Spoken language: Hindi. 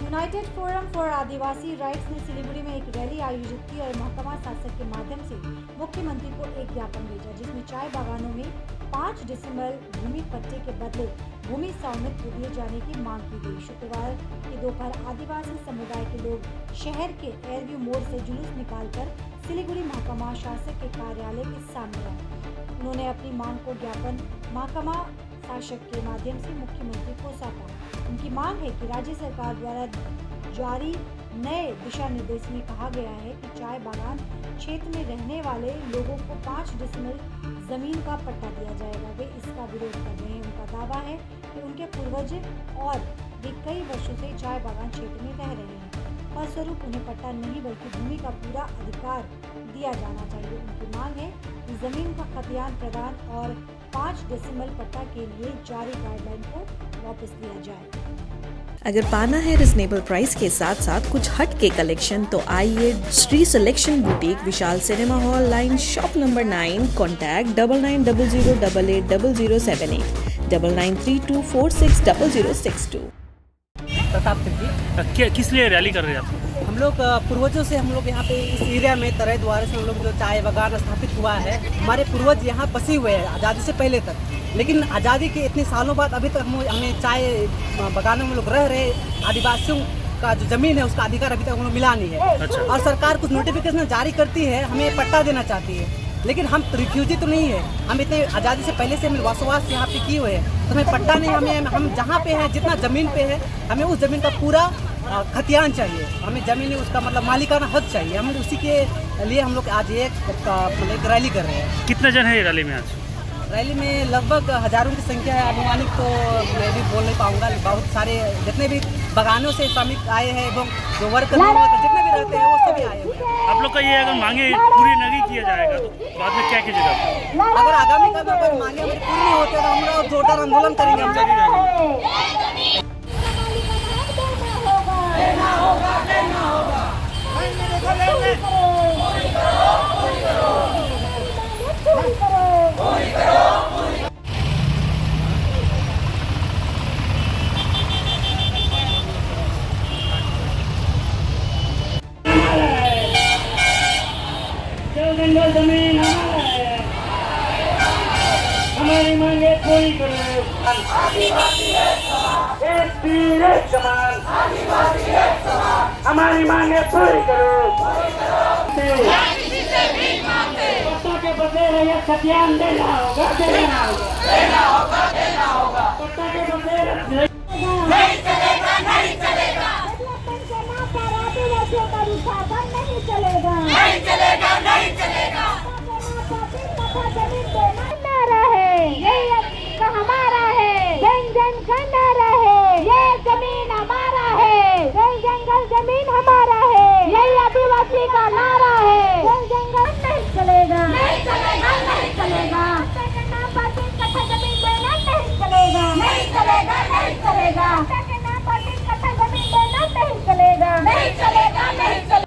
United forum for Adivasi rights ने सिलीगुड़ी में एक रैली आयोजित की और महकमा शासक के माध्यम से मुख्यमंत्री को एक ज्ञापन भेजा, जिसमें चाय बागानों में 5 डिसम्बर भूमि पट्टे के बदले भूमि स्वामित्व दिए जाने की मांग की गई। शुक्रवार की दोपहर आदिवासी समुदाय के लोग शहर के एयरव्यू मोड़ से जुलूस निकालकर सिलीगुड़ी महकमा शासक के कार्यालय के सामने आए। उन्होंने अपनी मांग को ज्ञापन महकमा शासक के माध्यम से मुख्यमंत्री को सौंपा। उनकी मांग है कि राज्य सरकार द्वारा जारी नए दिशा निर्देश में कहा गया है कि चाय बागान क्षेत्र में रहने वाले लोगों को 5 डिसम्बर जमीन का पट्टा दिया जाएगा। वे इसका विरोध कर रहे हैं। उनका दावा है कि उनके पूर्वज और वे कई वर्षों से चाय बागान क्षेत्र में रह रहे हैं, फलस्वरूप उन्हें पट्टा नहीं बल्कि भूमि का पूरा अधिकार दिया जाना चाहिए। उनकी मांग है कि जमीन का खतियान प्रदान और 5 डिसम्बर पट्टा के लिए जारी गाइडलाइन को वापस लिया जाए। अगर पाना है रिजनेबल प्राइस के साथ साथ कुछ हट के कलेक्शन तो आइए Shri selection boutique, Vishal cinema hall line, shop number 9, contact 9900880078 9932460062। Pratap Siddhi. किस लिए रैली कर रहे हैं आप? हम लोग पूर्वजों से हम लोग यहाँ पे इस एरिया में तरह द्वारा से हम लोग जो चाय बागान स्थापित हुआ है, हमारे पूर्वज यहाँ बसे हुए हैं आज़ादी से पहले तक। लेकिन आज़ादी के इतने सालों बाद अभी तक हमें चाय बागानों में लोग रह रहे आदिवासियों का जो ज़मीन है उसका अधिकार अभी तक हम लोग मिला नहीं है। अच्छा। और सरकार कुछ नोटिफिकेशन जारी करती है, हमें पट्टा देना चाहती है, लेकिन हम रिफ्यूजी तो नहीं है। हम इतने आज़ादी से पहले से हम बसवास यहाँ पे किए हुए हैं, तो हमें पट्टा नहीं, हम जहाँ पे हैं जितना ज़मीन पे है हमें उस ज़मीन का पूरा खतियान चाहिए। हमें ज़मीन उसका मतलब मालिकाना हक चाहिए। हम उसी के लिए हम लोग आज एक रैली कर रहे हैं। कितने जन है ये रैली में आज? रैली में लगभग हजारों की संख्या है, अनुमानित तो मैं भी बोल नहीं पाऊंगा। बहुत सारे जितने भी बागानों से श्रमिक आए हैं एवं जो वर्क करने वाले जितने भी रहते हैं वो सभी आए हुए हैं। आप लोग का ये अगर मांगे पूरी नहीं किया जाएगा तो बाद में क्या कीजिएगा? अगर आगामी का अगर मांगे हमारी पूरी नहीं होती तो हम लोग जोरदार आंदोलन करेंगे। हम जारी रहेंगे। जंगल जमीन हमारी मांगे पूरी करो। एक तीर एक समान, हमारी मांगे पूरी करो। पट्टा के बदले ये खतियान देना होगा, देना होगा, देना होगा, देना होगा। पट्टा के बदले नहीं चलेगा, नहीं चलेगा। नहीं चलेगा, नहीं चलेगा, नहीं चलेगा। नारा है ये हमारा है, जन जन का नारा है, ये जमीन हमारा है, जल जंगल जमीन हमारा है, यही आदिवासी का नारा है। जल जंगल नहीं चलेगा, नहीं चलेगा, नहीं चलेगा। जमीन देना नहीं चलेगा, नहीं चलेगा, नहीं चलेगा।